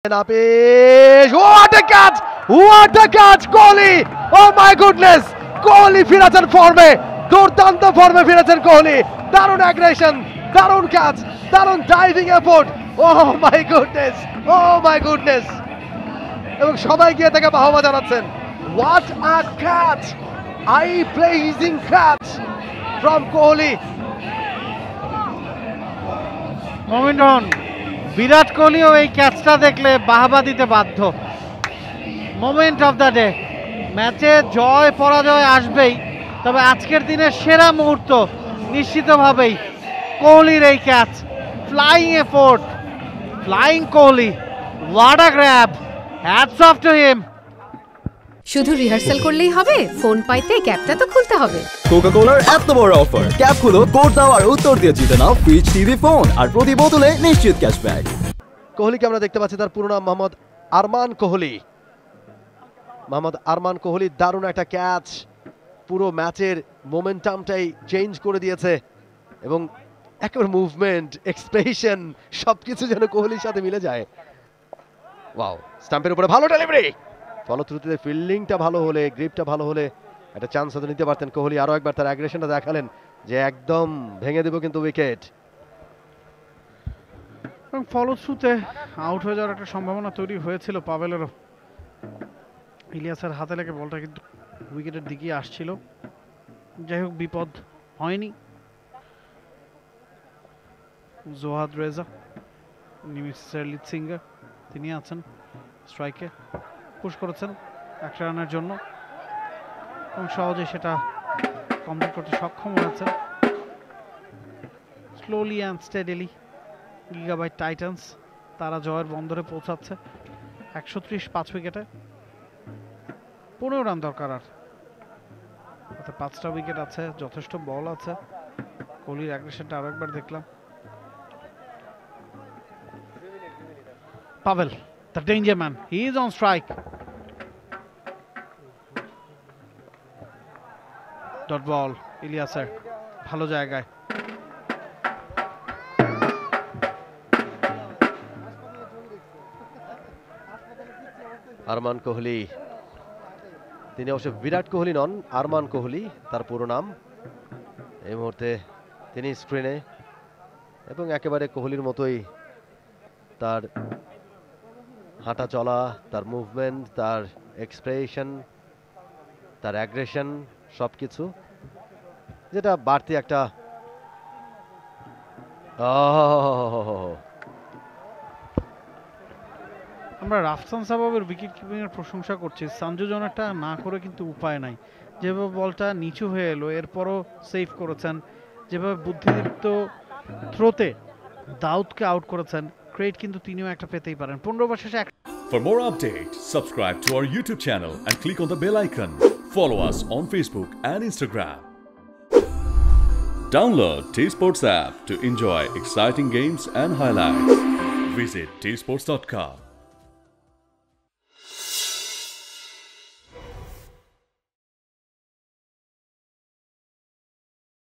What a catch! What a catch! Kohli! Oh my goodness! Kohli ফিরেছেন ফর্মে, দুর্দান্ত ফর্মে ফিরেছেন কোহলি। দারুণ অ্যাগ্রেশন, দারুণ ক্যাচ, দারুণ diving effort. Oh my goodness! Oh my goodness! এবং সবাই গিয়ে তাকে বাহবা জানাচ্ছেন। What a catch! Eye-pleasing catch from Kohli. মোমিনন বিরাট কোহলিও এই ক্যাচটা দেখলে বাহবা দিতে বাধ্য। মোমেন্ট অফ দ্য ডে, ম্যাচে জয় পরাজয় আসবেই, তবে আজকের দিনের সেরা মুহূর্ত নিশ্চিতভাবেই কোহলির এই catch. Flying effort, flying Kohli, what a grab, hats off to him. শুধু রিহার্সাল করলেই হবে? ফোন পাইতে ক্যাপটা তো খুলতে হবে। কোকা-কোলার এত বড় অফার, ক্যাপ খুলো, কোড দাও আর উত্তর দিয়ে জিতে নাও ফ্রিজ, টিভি, ফোন আর প্রতি বোতলে নিশ্চিত ক্যাশব্যাক। কোহলিকে আমরা দেখতে পাচ্ছি, তার পুরো নাম মোহাম্মদ আরমান কোহলি। মোহাম্মদ আরমান কোহলি দারুণ একটা ক্যাচ, পুরো ম্যাচের মোমেন্টামটাই চেঞ্জ করে দিয়েছে এবং একেবারে মুভমেন্ট, এক্সপ্রেশন সবকিছু যেন কোহলির সাথে মিলে যায়। ওয়াও, স্টাম্পের উপরে ভালো ডেলিভারি, ফলশ্রুতিতে ফিল্ডিংটা ভালো হলে, গ্রিপটা ভালো হলে একটা চান্স হয়তো নিতে পারতেন কোহলি। আরও একবার তার অ্যাগ্রেশনটা দেখালেন যে একদম ভেঙে দেব কিন্তু উইকেট। এবং ফলশ্রুতিতে আউট হয়ে যাওয়ার একটা সম্ভাবনা তৈরি হয়েছিল পাভেলেরও। ইলিয়াসের হাতে লেগে বলটা কিন্তু উইকেটের দিকে আসছিল, যাই হোক বিপদ হয়নি। জোহাদ রেজা, নিমিসের লিড সিঙ্গার, তিনি আছেন স্ট্রাইকে, পুশ করেছেন 1 রানের জন্য এবং সহজে সেটা কমপ্লিট করতে সক্ষম হয়েছে। Slowly and steadily gigabyte Titans তারা জয়ের বন্দরে পৌঁছাচ্ছে 130 5 উইকেটে। 15 রান দরকার, আর তাতে 5টা উইকেট আছে, যথেষ্ট বল আছে। কোহলির অ্যাগ্রেশনটা আরো একবার দেখলাম। Pavel, the danger man, he is on strike. Dot ball, ইলিয়াসের ভালো জায়গায়। আরমান কোহলি, তিনি অবশ্য বিরাট কোহলি নন, আরমান কোহলি তার পুরো নাম। এই মুহূর্তে তিনি স্ক্রিনে এবং একেবারে কোহলির মতোই তার হাঁটা চলা, তার মুভমেন্ট, তার এক্সপ্রেশন, তার অ্যাগ্রেশন সবকিছু, যেটা বাড়তি একটা আমরা রাফসান সাবাবের উইকেট কিপিং এর প্রশংসা করছি, সঞ্জু জনেরটা না করে কিন্তু উপায় নাই। যেভাবে বলটা নিচু হয়ে এলো এরপরও সেভ করেছেন, যেভাবে বুদ্ধিদীপ্ত থ্রোতে দাউদকে আউট করেছেন, ক্রেডিট কিন্তু তিনিও একটা পেতেই পারেন। 15 ওভার শেষে। For more updates, subscribe to our YouTube channel and click on the bell icon. Follow us on Facebook and Instagram. Download T-Sports app to enjoy exciting games and highlights. Visit tsports.com.